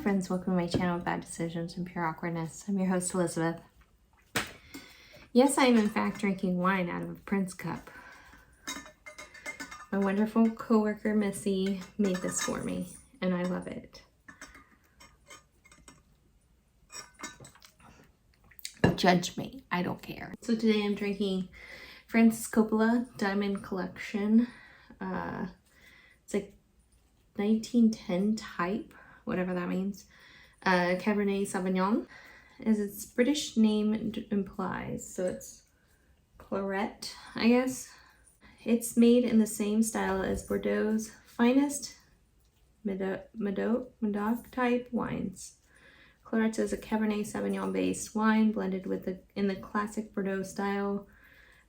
friends, welcome to my channel, Bad Decisions and Pure Awkwardness. I'm your host, Elizabeth. Yes, I am in fact drinking wine out of a Prince cup. My wonderful coworker, Missy, made this for me, and I love it. Judge me, I don't care. So today I'm drinking Francis Coppola Diamond Collection. It's like 1910 type, whatever that means. Cabernet Sauvignon, as its British name implies. So it's claret, I guess. It's made in the same style as Bordeaux's finest Medoc type wines. Claret is a Cabernet Sauvignon based wine blended in the classic Bordeaux style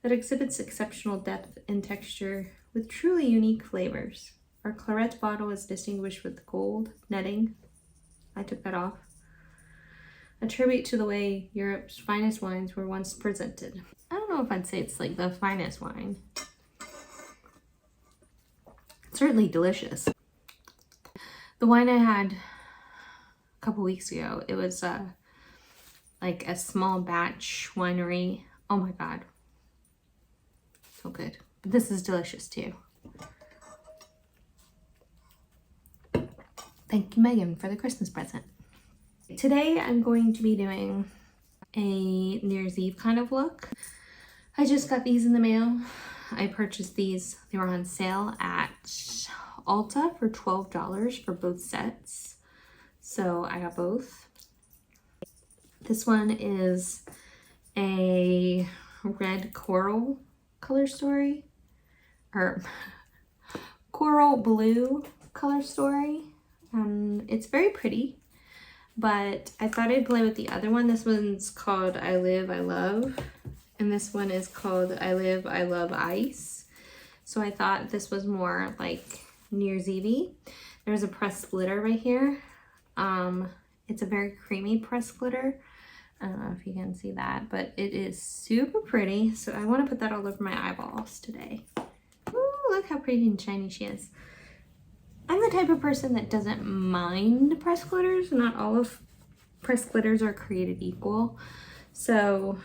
that exhibits exceptional depth and texture with truly unique flavors. Our claret bottle is distinguished with gold netting. I took that off. A tribute to the way Europe's finest wines were once presented. I don't know if I'd say it's like the finest wine. It's certainly delicious. The wine I had a couple weeks ago, it was like a small batch winery. Oh my god. So good. But this is delicious too. Thank you, Megan, for the Christmas present. Today I'm going to be doing a New Year's Eve kind of look. I just got these in the mail. I purchased these. They were on sale at Ulta for $12 for both sets. So I got both. This one is a red coral color story, or coral blue color story. It's very pretty, but I thought I'd play with the other one. This one's called I Live, I Love, and this one is called I Live, I Love Ice. So I thought this was more like New Year's Eve-y. There's a pressed glitter right here. It's a very creamy pressed glitter. I don't know if you can see that, but it is super pretty. So I want to put that all over my eyeballs today. Ooh, look how pretty and shiny she is. I'm the type of person that doesn't mind pressed glitters. Not all of pressed glitters are created equal. So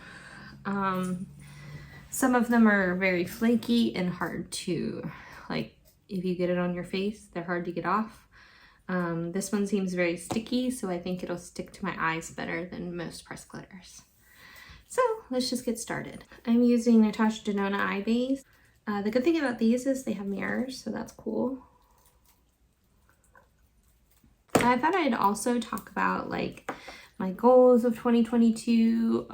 some of them are very flaky and hard to, like, if you get it on your face, they're hard to get off. This one seems very sticky, so I think it'll stick to my eyes better than most pressed glitters. So let's just get started. I'm using Natasha Denona Eye Base. The good thing about these is they have mirrors, so that's cool. I thought I'd also talk about like my goals of 2022,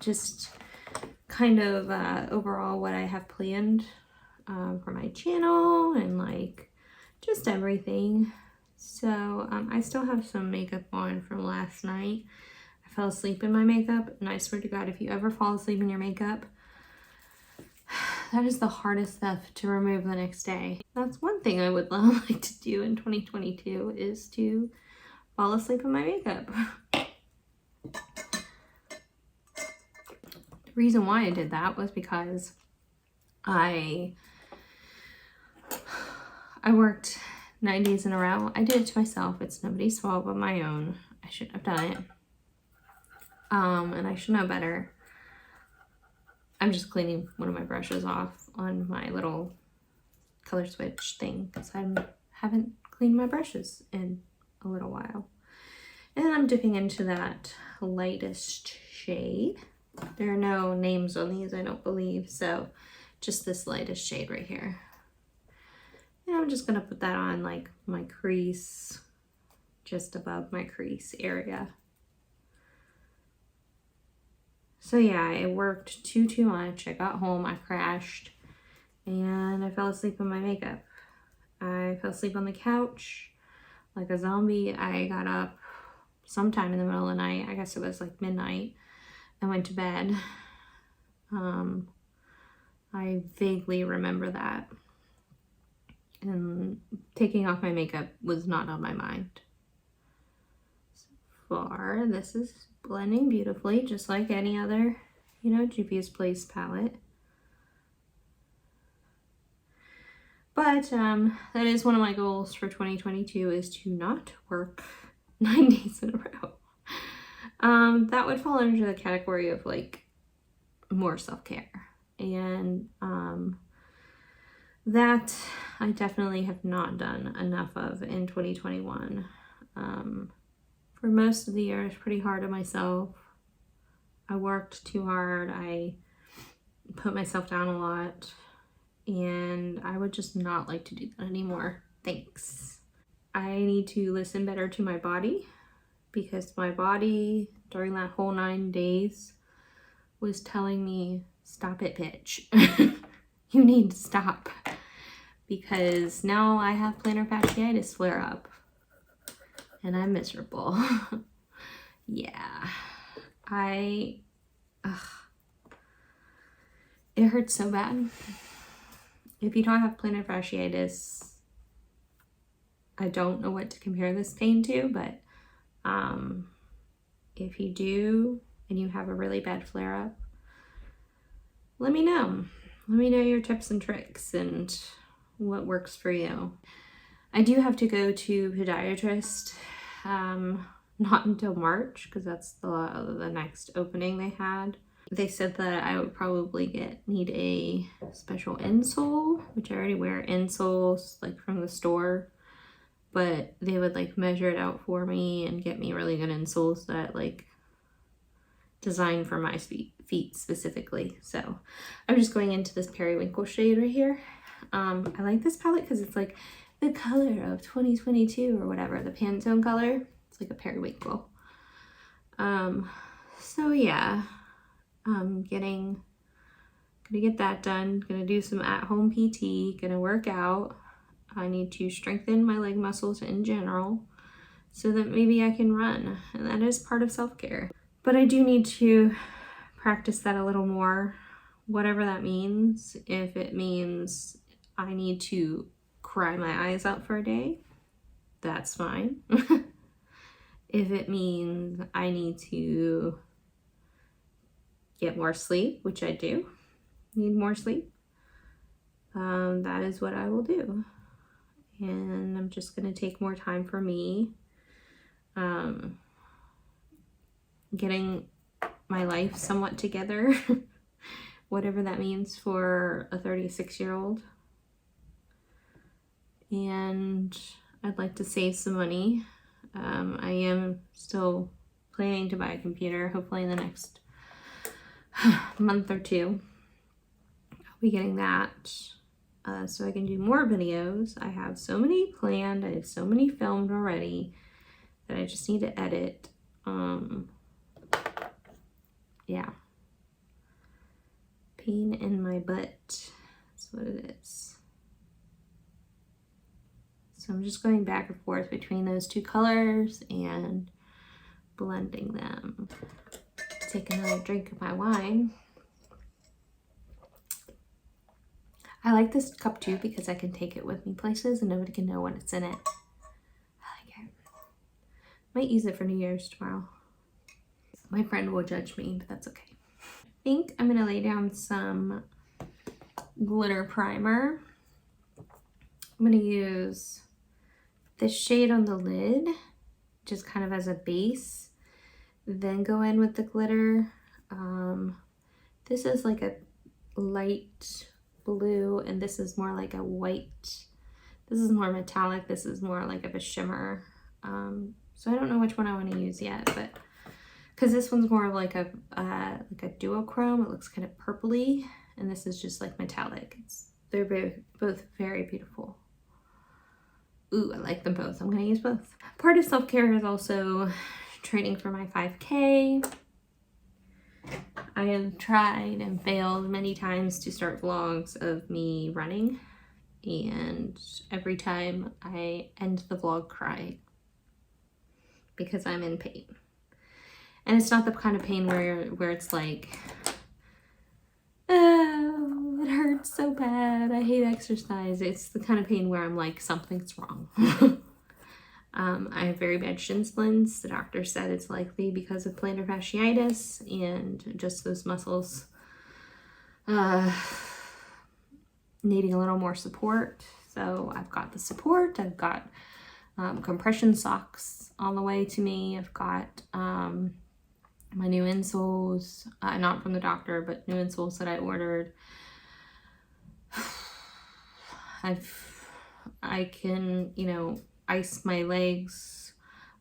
just kind of overall what I have planned for my channel and like just everything. So I still have some makeup on from last night. I fell asleep in my makeup, and I swear to God, if you ever fall asleep in your makeup, that is the hardest stuff to remove the next day. That's one thing I would like to do in 2022 is to fall asleep in my makeup. The reason why I did that was because I worked 9 days in a row. I did it to myself. It's nobody's fault but my own. I shouldn't have done it. And I should know better. I'm just cleaning one of my brushes off on my little color switch thing because I haven't cleaned my brushes in a little while. And I'm dipping into that lightest shade. There are no names on these, I don't believe, so just this lightest shade right here. And I'm just gonna put that on like my crease, just above my crease area. So yeah, I worked too much. I got home, I crashed, and I fell asleep in my makeup. I fell asleep on the couch like a zombie. I got up sometime in the middle of the night. I guess it was like midnight. I went to bed. I vaguely remember that. And taking off my makeup was not on my mind. So far, this is blending beautifully, just like any other, Juvia's Place palette. But that is one of my goals for 2022 is to not work 9 days in a row. That would fall under the category of like more self-care. And that I definitely have not done enough of in 2021. For most of the year, I was pretty hard on myself. I worked too hard. I put myself down a lot. And I would just not like to do that anymore. Thanks. I need to listen better to my body, because my body during that whole 9 days was telling me, stop it, bitch. You need to stop. Because now I have plantar fasciitis flare up. And I'm miserable. Yeah. It hurts so bad. If you don't have plantar fasciitis, I don't know what to compare this pain to, but if you do and you have a really bad flare-up, let me know. Let me know your tips and tricks and what works for you. I do have to go to podiatrist, not until March, because that's the next opening they had. They said that I would probably need a special insole, which I already wear insoles like from the store, but they would like measure it out for me and get me really good insoles that like designed for my feet specifically. So I'm just going into this periwinkle shade right here. I like this palette because it's like the color of 2022 or whatever, the Pantone color. It's like a periwinkle. So yeah, I'm gonna get that done. Gonna do some at-home PT, gonna work out. I need to strengthen my leg muscles in general so that maybe I can run, and that is part of self-care. But I do need to practice that a little more, whatever that means. If it means I need to cry my eyes out for a day, that's fine. If it means I need to get more sleep, which I do need more sleep, that is what I will do. And I'm just going to take more time for me, getting my life somewhat together, whatever that means for a 36-year-old. And I'd like to save some money. I am still planning to buy a computer, hopefully in the next month or two. I'll be getting that so I can do more videos. I have so many planned. I have so many filmed already that I just need to edit. Yeah. Pain in my butt. That's what it is. So I'm just going back and forth between those two colors and blending them. Take another drink of my wine. I like this cup too because I can take it with me places and nobody can know when it's in it. I like it. Might use it for New Year's tomorrow. My friend will judge me, but that's okay. I think I'm gonna lay down some glitter primer. I'm gonna use this shade on the lid, just kind of as a base, then go in with the glitter. This is like a light blue, and this is more like a white. This is more metallic. This is more like of a shimmer. So I don't know which one I want to use yet, but because this one's more of like a duochrome, it looks kind of purpley, and this is just like metallic. They're both very beautiful. Ooh, I like them both. I'm gonna use both. Part of self-care is also training for my 5K. I have tried and failed many times to start vlogs of me running, and every time I end the vlog crying because I'm in pain. And it's not the kind of pain where it's like, oh, it hurts so bad, I hate exercise. It's the kind of pain where I'm like, something's wrong. I have very bad shin splints. The doctor said it's likely because of plantar fasciitis and just those muscles needing a little more support. So I've got the support. I've got compression socks on the way to me. I've got my new insoles, not from the doctor, but new insoles that I ordered. I can, you know, ice my legs.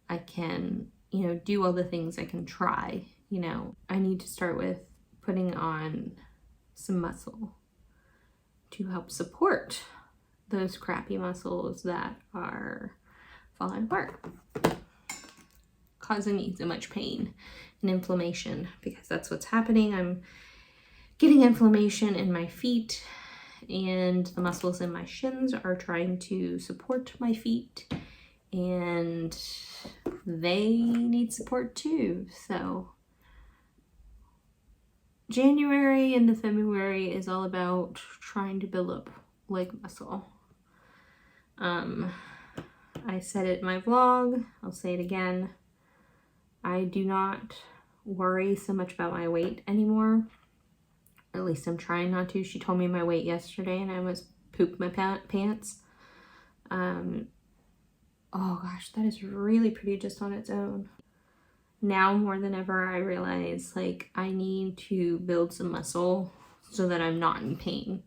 I can, you know, do all the things I can try. You know, I need to start with putting on some muscle to help support those crappy muscles that are falling apart, causing me so much pain and inflammation, because that's what's happening. I'm getting inflammation in my feet, and the muscles in my shins are trying to support my feet, and they need support too. So January into February is all about trying to build up leg muscle. I said it in my vlog, I'll say it again. I do not worry so much about my weight anymore. At least I'm trying not to. She told me my weight yesterday and I almost pooped my pants. Oh gosh, that is really pretty just on its own. Now more than ever, I realize like I need to build some muscle so that I'm not in pain,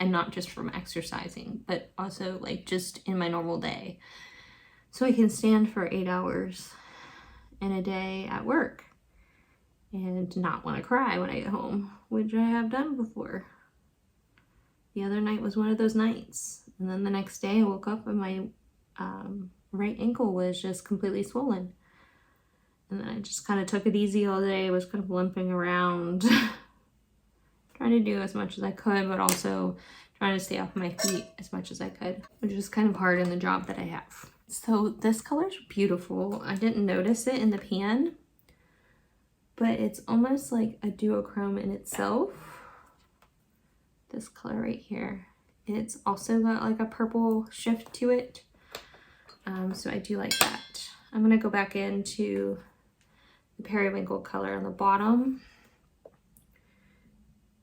and not just from exercising, but also like just in my normal day. So I can stand for 8 hours in a day at work and not want to cry when I get home, which I have done before. The other night was one of those nights. And then the next day I woke up and my right ankle was just completely swollen. And then I just kind of took it easy all day. I was kind of limping around, trying to do as much as I could, but also trying to stay off my feet as much as I could, which is kind of hard in the job that I have. So this color's beautiful. I didn't notice it in the pan, but it's almost like a duochrome in itself. This color right here. It's also got like a purple shift to it. So I do like that. I'm gonna go back into the periwinkle color on the bottom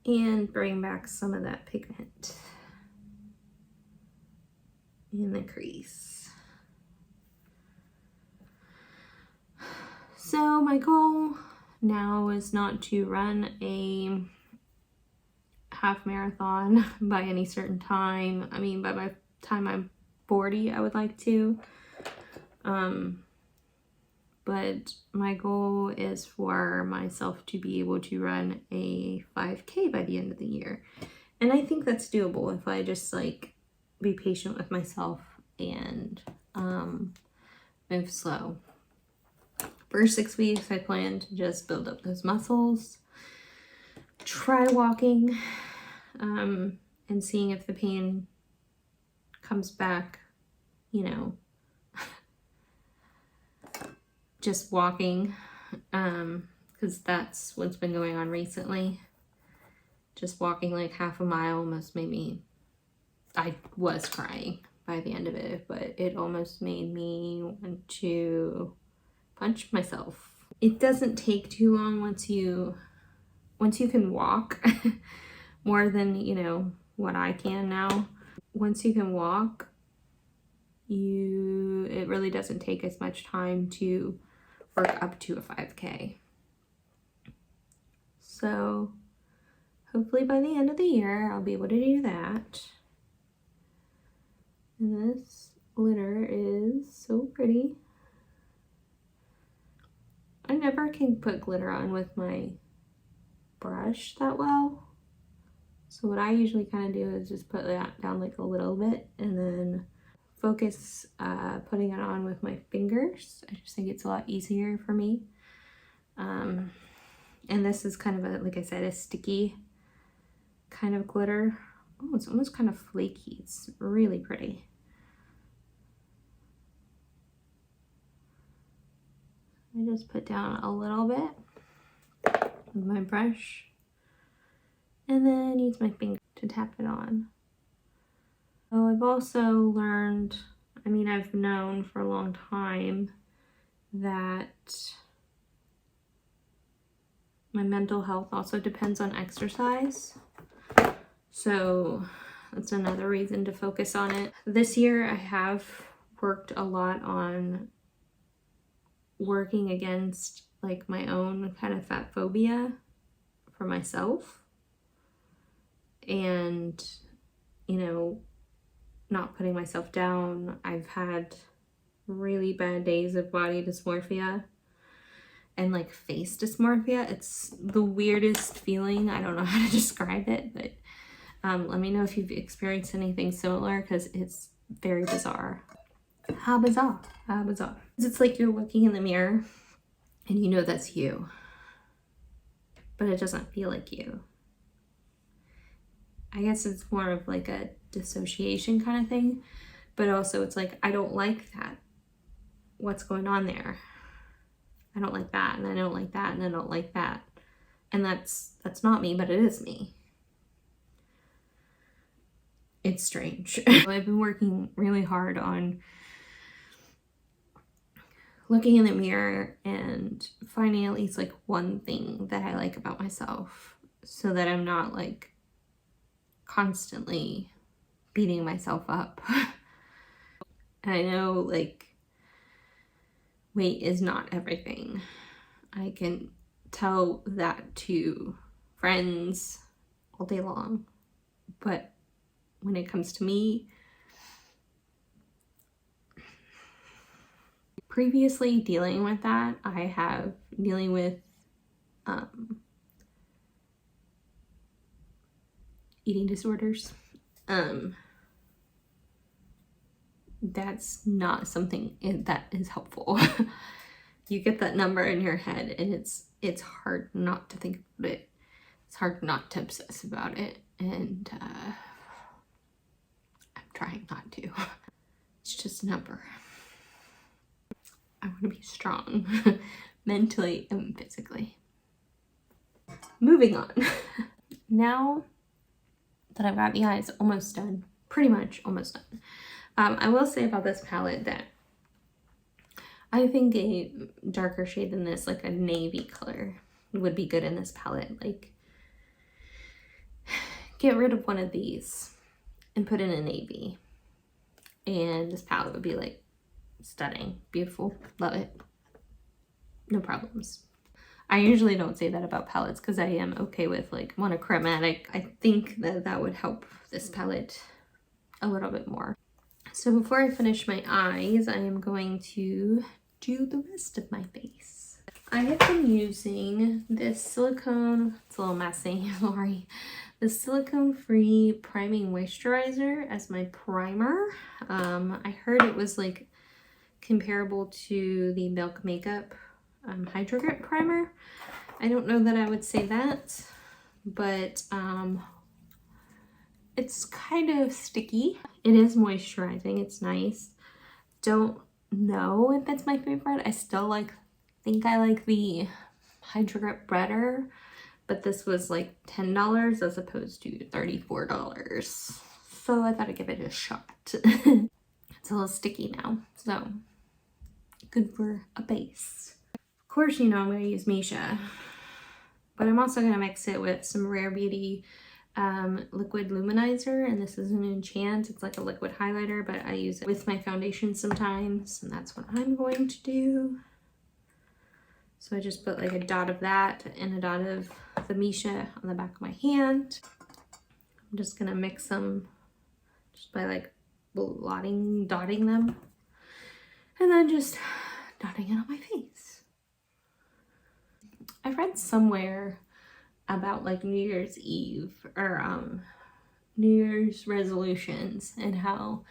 and bring back some of that pigment in the crease. So my goal now is not to run a half marathon by any certain time. I mean, by my time I'm 40, I would like to. But my goal is for myself to be able to run a 5K by the end of the year. And I think that's doable if I just like be patient with myself and move slow. For 6 weeks, I plan to just build up those muscles, try walking, and seeing if the pain comes back, you know, just walking, because that's what's been going on recently. Just walking like half a mile almost made me, I was crying by the end of it, but it almost made me want to punch myself. It doesn't take too long once you can walk more than, you know, what I can now. Once you can walk, it really doesn't take as much time to work up to a 5K. So hopefully by the end of the year, I'll be able to do that. And this glitter is so pretty. I never can put glitter on with my brush that well. So what I usually kind of do is just put that down like a little bit and then focus putting it on with my fingers. I just think it's a lot easier for me. And this is kind of a, like I said, a sticky kind of glitter. Oh, it's almost kind of flaky. It's really pretty. I just put down a little bit with my brush and then use my finger to tap it on. Oh, I've also learned, I mean, I've known for a long time that my mental health also depends on exercise. So that's another reason to focus on it. This year I have worked a lot on working against like my own kind of fat phobia for myself, and not putting myself down. I've had really bad days of body dysmorphia and like face dysmorphia. It's the weirdest feeling. I don't know how to describe it, but let me know if you've experienced anything similar, because it's very bizarre. How bizarre, how bizarre. It's like you're looking in the mirror and you know that's you, but it doesn't feel like you. I guess it's more of like a dissociation kind of thing, but also it's like, I don't like that. What's going on there? I don't like that, and I don't like that, and I don't like that. And that's not me, but it is me. It's strange. I've been working really hard on looking in the mirror and finding at least like one thing that I like about myself, so that I'm not like constantly beating myself up. And I know like weight is not everything. I can tell that to friends all day long, but when it comes to me, previously dealing with that, I have dealing with eating disorders. That's not something that is helpful. You get that number in your head and it's hard not to think about it. It's hard not to obsess about it, and I'm trying not to. It's just a number. I want to be strong mentally and physically. Moving on. Now that I've got the eyes almost done, pretty much almost done, I will say about this palette that I think a darker shade than this, like a navy color, would be good in this palette. Like, get rid of one of these and put in a navy, and this palette would be like stunning, beautiful, love it, no problems. I usually don't say that about palettes because I am okay with like monochromatic. I think that that would help this palette a little bit more. So before I finish my eyes, I am going to do the rest of my face. I have been using this silicone, it's a little messy, sorry, the silicone-free priming moisturizer as my primer. I heard it was like comparable to the Milk Makeup Hydro Grip primer. I don't know that I would say that, but it's kind of sticky. It is moisturizing, it's nice. Don't know if it's my favorite. I still think I like the Hydro Grip better, but this was like $10 as opposed to $34. So I thought I'd give it a shot. It's a little sticky now, so good for a base. Of course, you know I'm going to use Misha, but I'm also going to mix it with some Rare Beauty liquid luminizer, and this is an Enchant. It's like a liquid highlighter, but I use it with my foundation sometimes, and that's what I'm going to do. So I just put like a dot of that and a dot of the Misha on the back of my hand. I'm just gonna mix them just by like dotting them, and then just dotting it on my face. I read somewhere about like New Year's Eve or New Year's resolutions, and how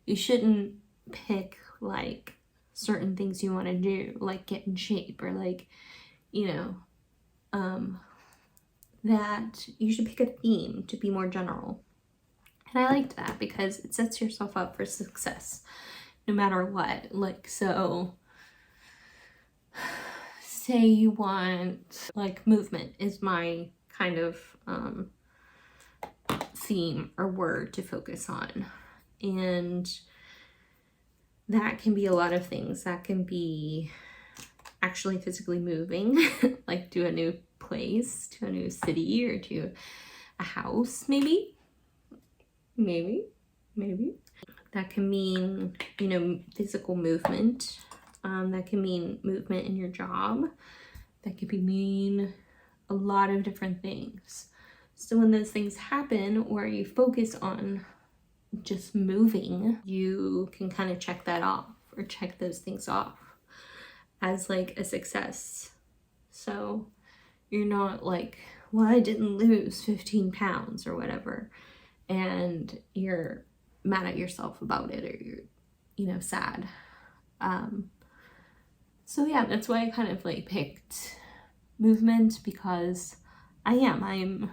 you shouldn't pick like certain things you want to do, like get in shape, or like, you know, that you should pick a theme to be more general. And I liked that because it sets yourself up for success no matter what. Like, so say you want, like, movement is my kind of theme or word to focus on, and that can be a lot of things. That can be actually physically moving, like to a new place, to a new city, or to a house, maybe. That That can mean, you know, physical movement. That can mean movement in your job. That could mean a lot of different things. So when those things happen, or you focus on just moving, you can kind of check that off, or check those things off as like a success. So you're not like, well, I didn't lose 15 pounds or whatever, and you're mad at yourself about it, or you're, you know, sad. So yeah, that's why I kind of like picked movement, because I'm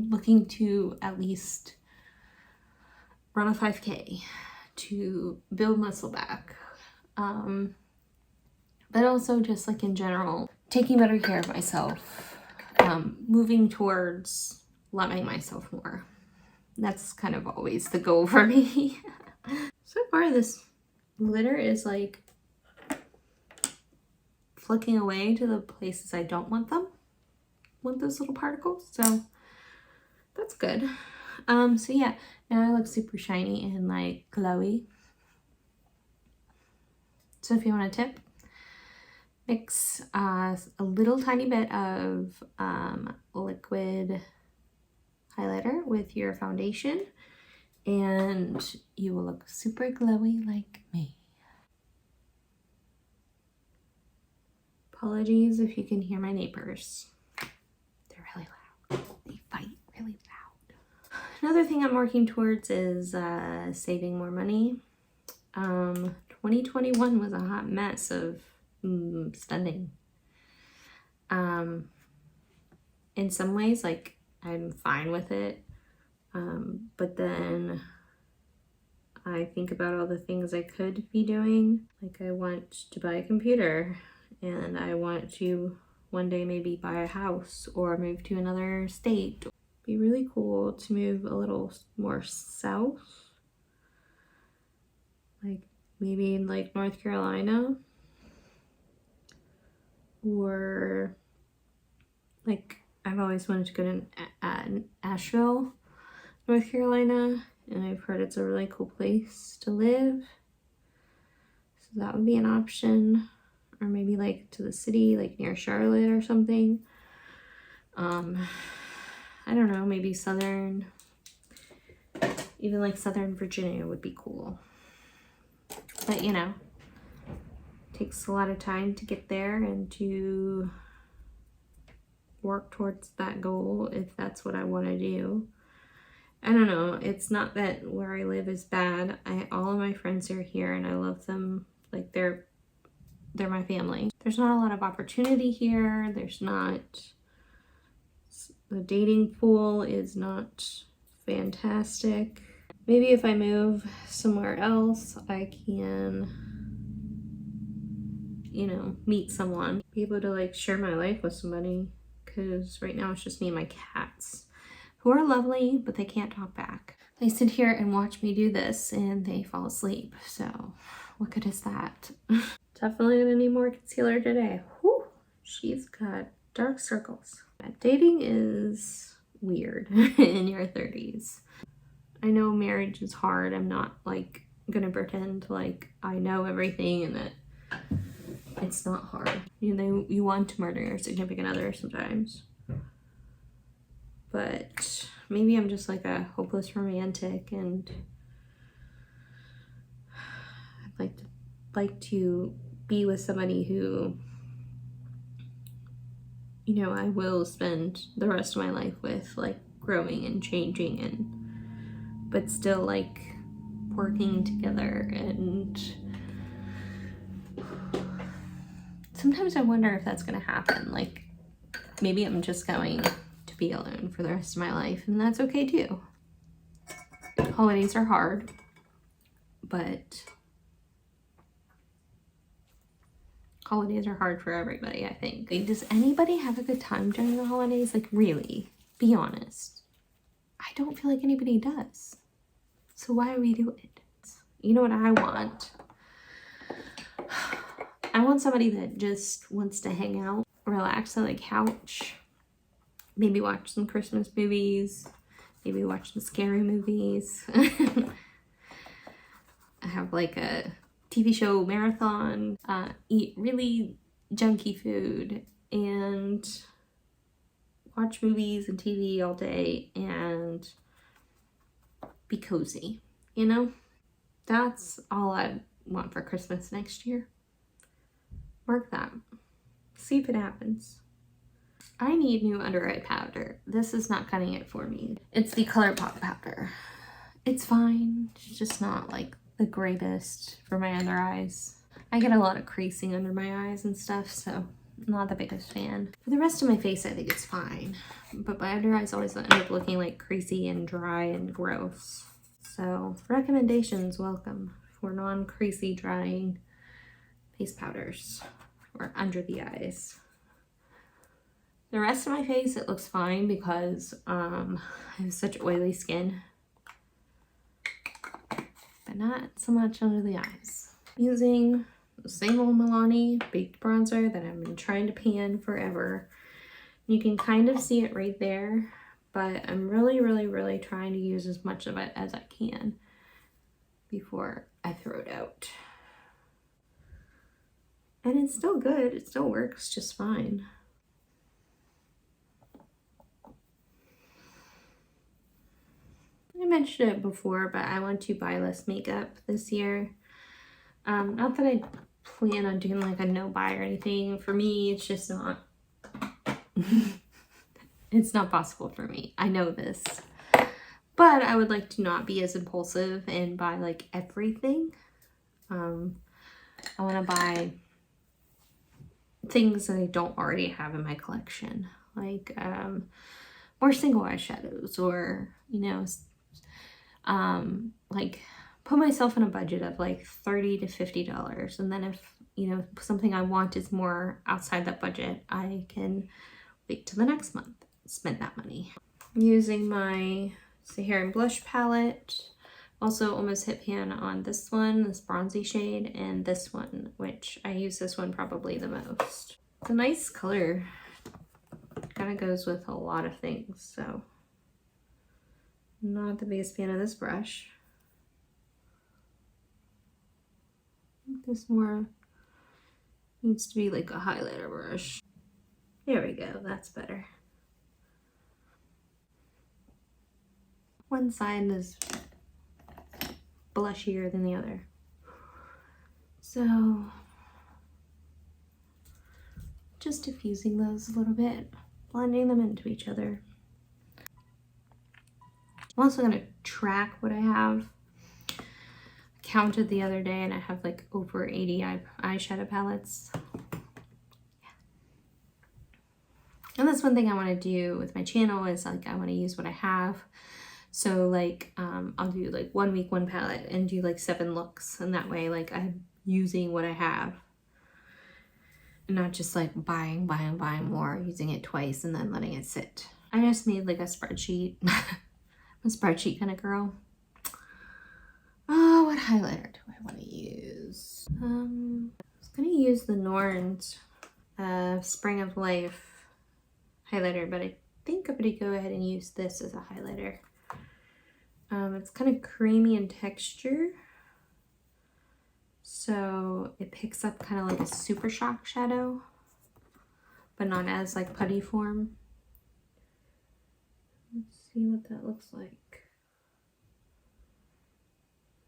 looking to at least run a 5K to build muscle back. But also just like in general, taking better care of myself, moving towards loving myself more. That's kind of always the goal for me. So far this glitter is like flicking away to the places I don't want those little particles. So that's good. So yeah, now I look super shiny and like glowy. So if you want a tip, mix a little tiny bit of liquid highlighter with your foundation, and you will look super glowy like me. Apologies if you can hear my neighbors. They're really loud. They fight really loud. Another thing I'm working towards is saving more money. 2021 was a hot mess of spending. In some ways, like, I'm fine with it, but then I think about all the things I could be doing. Like, I want to buy a computer, and I want to one day maybe buy a house or move to another state. It'd be really cool to move a little more south, like maybe in like North Carolina, or like I've always wanted to go to Asheville, North Carolina, and I've heard it's a really cool place to live. So that would be an option. Or maybe like to the city, like near Charlotte or something. I don't know, maybe even like Southern Virginia would be cool. But you know, it takes a lot of time to get there and to work towards that goal if that's what I want to do. I don't know, it's not that where I live is bad. All of my friends are here and I love them. Like they're my family. There's not a lot of opportunity here. The dating pool is not fantastic. Maybe if I move somewhere else, I can, you know, meet someone, be able to like share my life with somebody, because right now it's just me and my cats, who are lovely, but they can't talk back. They sit here and watch me do this and they fall asleep. So what good is that? Definitely gonna need more concealer today. Whew, she's got dark circles. Dating is weird in your 30s. I know marriage is hard. I'm not like gonna pretend like I know everything and that it's not hard. You know, you want to murder your significant other sometimes. But maybe I'm just like a hopeless romantic, and I'd like to be with somebody who, you know, I will spend the rest of my life with, like growing and changing, but still like working together. And sometimes I wonder if that's gonna happen. Like maybe I'm just going to be alone for the rest of my life, and that's okay too. Holidays are hard, but holidays are hard for everybody, I think. Like, does anybody have a good time during the holidays? Like, really, be honest. I don't feel like anybody does. So why are we doing it? You know what I want? I want somebody that just wants to hang out, relax on the couch, maybe watch some Christmas movies, maybe watch some scary movies. have like a TV show marathon, eat really junky food, and watch movies and TV all day and be cozy, you know? That's all I want for Christmas next year. Mark that. See if it happens. I need new under eye powder. This is not cutting it for me. It's the ColourPop powder. It's fine. It's just not like the greatest for my under eyes. I get a lot of creasing under my eyes and stuff, so I'm not the biggest fan. For the rest of my face, I think it's fine. But my under eyes always end up looking like creasy and dry and gross. So recommendations welcome for non-creasy drying face powders or under the eyes. The rest of my face, it looks fine because I have such oily skin, but not so much under the eyes. Using the same old Milani baked bronzer that I've been trying to pan forever. You can kind of see it right there, but I'm really trying to use as much of it as I can before I throw it out. And it's still good. It still works just fine. I mentioned it before, but I want to buy less makeup this year. Not that I plan on doing like a no buy or anything. For me, it's just not, it's not possible for me. I know this, but I would like to not be as impulsive and buy like everything. I want to buy things that I don't already have in my collection, like more single eyeshadows, or you know, like put myself in a budget of like $30 to $50, and then if you know something I want is more outside that budget, I can wait till the next month, spend that money. I'm using my Saharan blush palette. Also almost hit pan on this one, this bronzy shade, and this one, which I use this one probably the most. It's a nice color. Kind of goes with a lot of things, so I'm not the biggest fan of this brush. This more needs to be like a highlighter brush. There we go, that's better. One side is blushier than the other. So just diffusing those a little bit, blending them into each other. I'm also going to track what I have. I counted the other day and I have like over 80 eyeshadow palettes. And that's one thing I want to do with my channel is like I want to use what I have. So like I'll do like 1 week, one palette and do like 7 looks. And that way like I'm using what I have. And not just like buying more, using it twice and then letting it sit. I just made like a spreadsheet. I'm a spreadsheet kind of girl. Oh, what highlighter do I want to use? I was going to use the Norns Spring of Life highlighter, but I think I'm going to go ahead and use this as a highlighter. It's kind of creamy in texture, so it picks up kind of like a Super Shock shadow, but not as like putty form. Let's see what that looks like.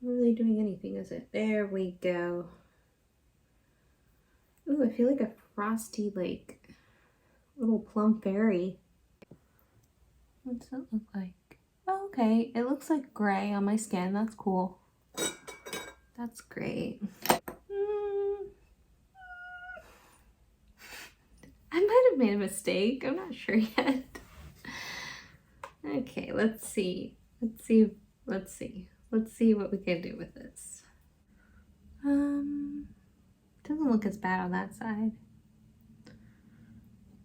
Not really doing anything, is it? There we go. Ooh, I feel like a frosty, like little plum fairy. What's that look like? Oh, okay, it looks like gray on my skin. That's cool. That's great. I might have made a mistake. I'm not sure yet. Okay, let's see. Let's see what we can do with this. Doesn't look as bad on that side.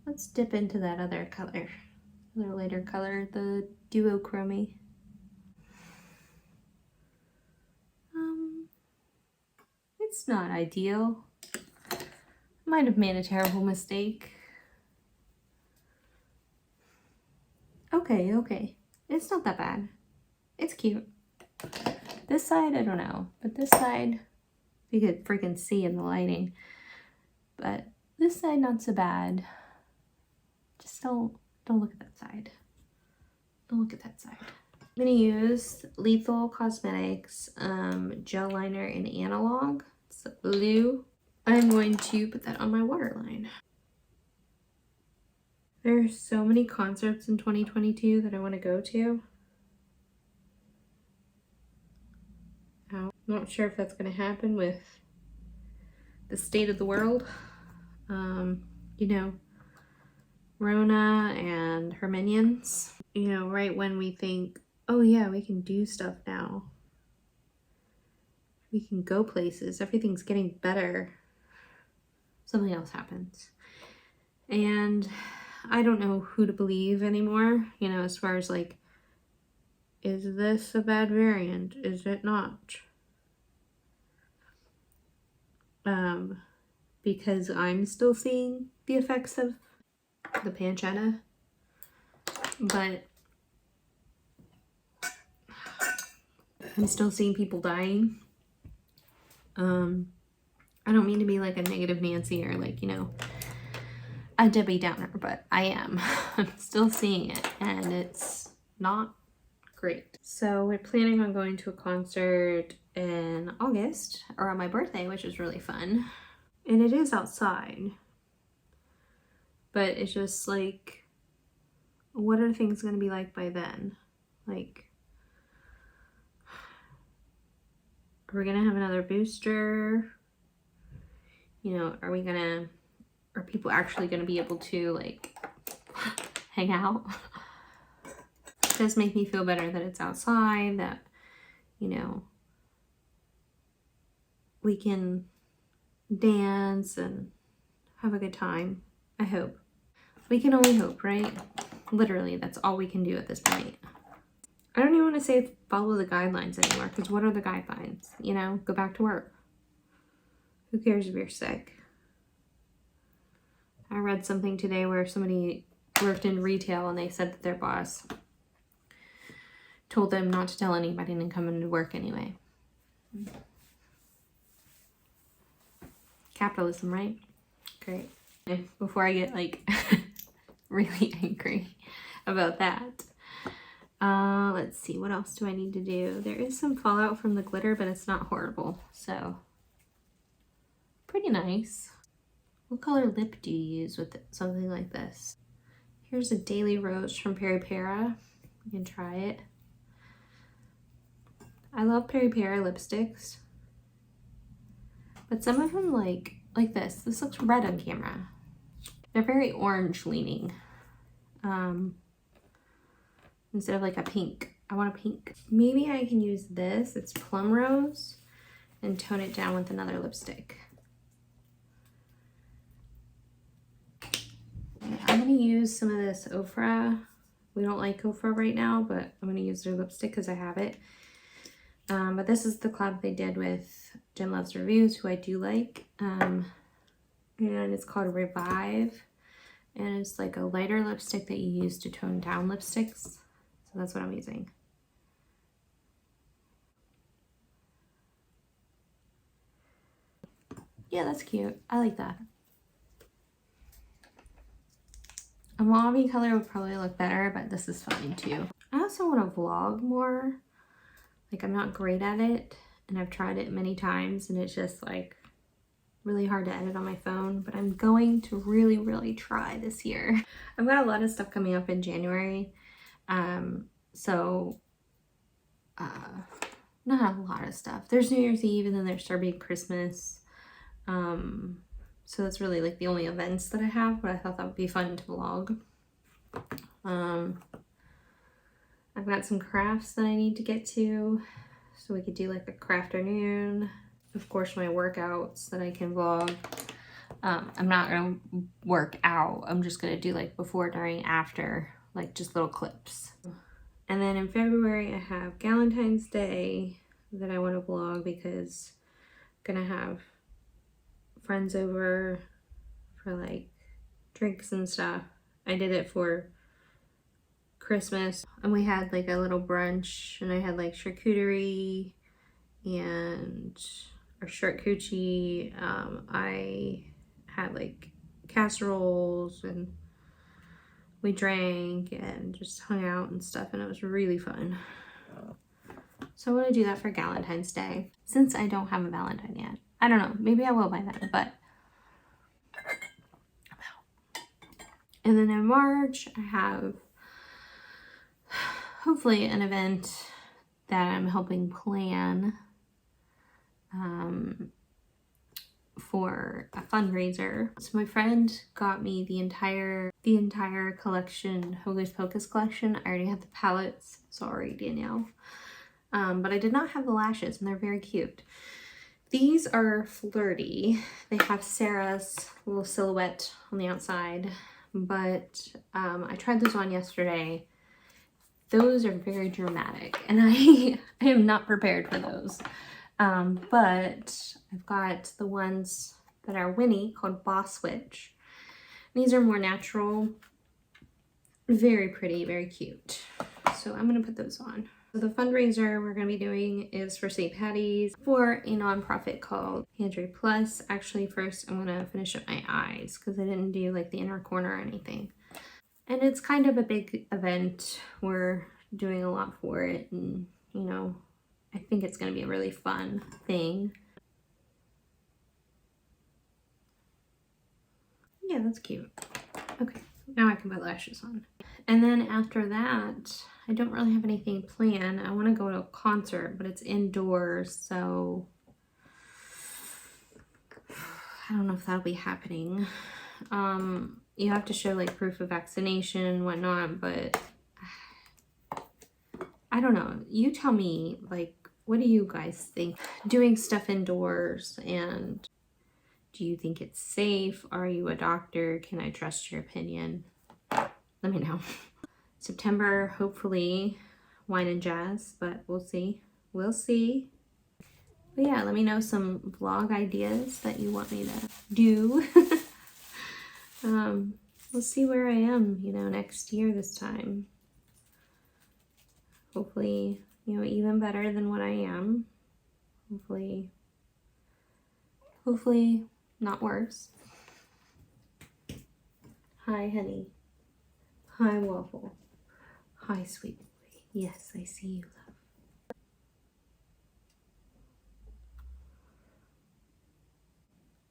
Let's dip into that other color. Other lighter color, the duochrome. It's not ideal. Might have made a terrible mistake. Okay. It's not that bad. It's cute. This side, I don't know. But this side, you could freaking see in the lighting. But this side, not so bad. Just don't look at that side. Don't look at that side. I'm going to use Lethal Cosmetics gel liner in Analog. It's blue. I'm going to put that on my waterline. There's so many concerts in 2022 that I want to go to. I'm not sure if that's going to happen with the state of the world. You know, Rona and her minions. You know, right when we think, oh yeah, we can do stuff now. We can go places. Everything's getting better. Something else happens. And I don't know who to believe anymore, you know, as far as like, is this a bad variant? Is it not? Because I'm still seeing the effects of the pancetta, but I'm still seeing people dying. I don't mean to be like a negative Nancy or like, you know, a Debbie Downer, but I am. I'm still seeing it, and it's not great. So we're planning on going to a concert in August, or on my birthday, which is really fun. And it is outside. But it's just like, what are things going to be like by then? Like, are we going to have another booster? You know, are people actually going to be able to like hang out? It does make me feel better that it's outside, that, you know, we can dance and have a good time. I hope. We can only hope, right? Literally, that's all we can do at this point. I don't even want to say follow the guidelines anymore, because what are the guidelines? You know, go back to work. Who cares if you're sick? I read something today where somebody worked in retail and they said that their boss told them not to tell anybody and come into work anyway. Capitalism, right? Great. Before I get like really angry about that. Let's see, what else do I need to do? There is some fallout from the glitter, but it's not horrible, so pretty nice. What color lip do you use with something like this? Here's a Daily Rose from Peri Para. You can try it. I love Peri Para lipsticks, but some of them like this. This looks red on camera. They're very orange leaning. Instead of like a pink. I want a pink. Maybe I can use this. It's Plum Rose, and tone it down with another lipstick. I'm going to use some of this Ofra. We don't like Ofra right now, but I'm going to use their lipstick because I have it. But this is the collab they did with Jen Loves Reviews, who I do like. And it's called Revive. And it's like a lighter lipstick that you use to tone down lipsticks. So that's what I'm using. Yeah, that's cute. I like that. A mauve color would probably look better, but this is fine too. I also want to vlog more. Like, I'm not great at it, and I've tried it many times, and it's just like really hard to edit on my phone, but I'm going to really try this year. I've got a lot of stuff coming up in January. Not a lot of stuff. There's New Year's Eve, and then there's Starbucks Christmas. So that's really like the only events that I have, but I thought that would be fun to vlog. I've got some crafts that I need to get to, so we could do like a crafternoon. Of course, my workouts that I can vlog. I'm not gonna work out. I'm just gonna do like before, during, after, like just little clips. And then in February, I have Valentine's Day that I want to vlog because I'm gonna have friends over for like drinks and stuff. I did it for Christmas, and we had like a little brunch, and I had like charcuterie and our charcuterie. I had like casseroles, and we drank and just hung out and stuff, and it was really fun. So I want to do that for Valentine's Day, since I don't have a Valentine yet. I don't know, maybe I will by then, but. And then in March, I have hopefully an event that I'm helping plan for a fundraiser. So my friend got me the entire collection, Hocus Pocus collection. I already have the palettes. Sorry, Danielle. But I did not have the lashes, and they're very cute. These are flirty. They have Sarah's little silhouette on the outside, but I tried those on yesterday. Those are very dramatic, and I am not prepared for those. But I've got the ones that are Winnie called Boss Switch. These are more natural, very pretty, very cute. So I'm gonna put those on. So the fundraiser we're gonna be doing is for St. Patty's for a nonprofit called Android Plus. Actually, first I'm gonna finish up my eyes because I didn't do like the inner corner or anything. And it's kind of a big event. We're doing a lot for it, and you know, I think it's gonna be a really fun thing. Yeah, that's cute. Okay, now I can put lashes on. And then after that, I don't really have anything planned. I want to go to a concert, but it's indoors, so I don't know if that'll be happening. You have to show like proof of vaccination and whatnot, but I don't know. You tell me, like, what do you guys think? Doing stuff indoors, and do you think it's safe? Are you a doctor? Can I trust your opinion? Let me know. September, hopefully, wine and jazz, but we'll see. We'll see. But yeah, let me know some vlog ideas that you want me to do. We'll see where I am, you know, next year this time. Hopefully, you know, even better than what I am. Hopefully not worse. Hi, honey. Hi, Waffle. Hi, sweet boy. Yes, I see you, love.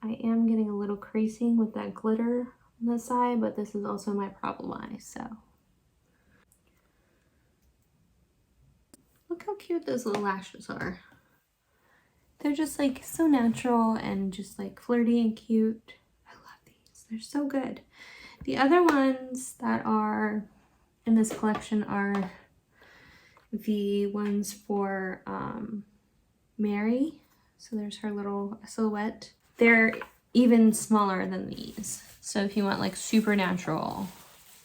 I am getting a little creasing with that glitter on the side, but this is also my problem eye, so. Look how cute those little lashes are. They're just like so natural and just like flirty and cute. I love these. They're so good. The other ones that are in this collection are the ones for Mary. So there's her little silhouette. They're even smaller than these. So if you want like supernatural,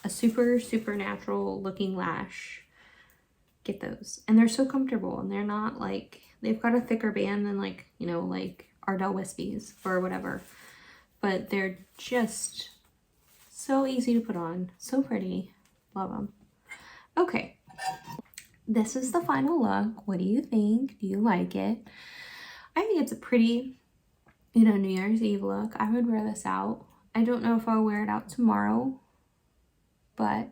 a supernatural looking lash, get those. And they're so comfortable, and they're not like, they've got a thicker band than like, you know, like Ardell Wispies or whatever. But they're just so easy to put on. So pretty. Love them. Okay. This is the final look. What do you think? Do you like it? I think it's a pretty, you know, New Year's Eve look. I would wear this out. I don't know if I'll wear it out tomorrow, but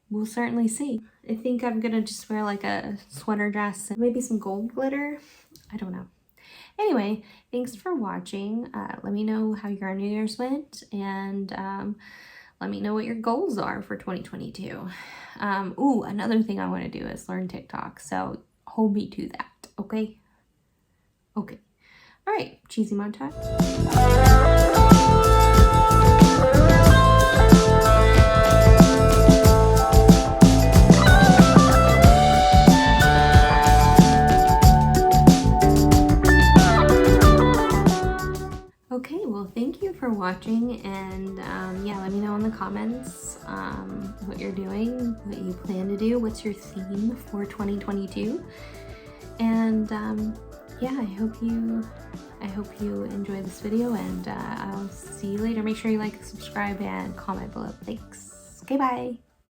we'll certainly see. I think I'm gonna just wear like a sweater dress and maybe some gold glitter. I don't know. Anyway, thanks for watching. Let me know how your New Year's went, and let me know what your goals are for 2022. Ooh, another thing I want to do is learn TikTok, so hold me to that, okay? Okay. All right, cheesy montage. Okay, well, thank you for watching, and yeah, let me know in the comments what you're doing, what you plan to do, what's your theme for 2022, and yeah, I hope you enjoy this video, and I'll see you later. Make sure you like, subscribe, and comment below. Thanks. Okay, bye.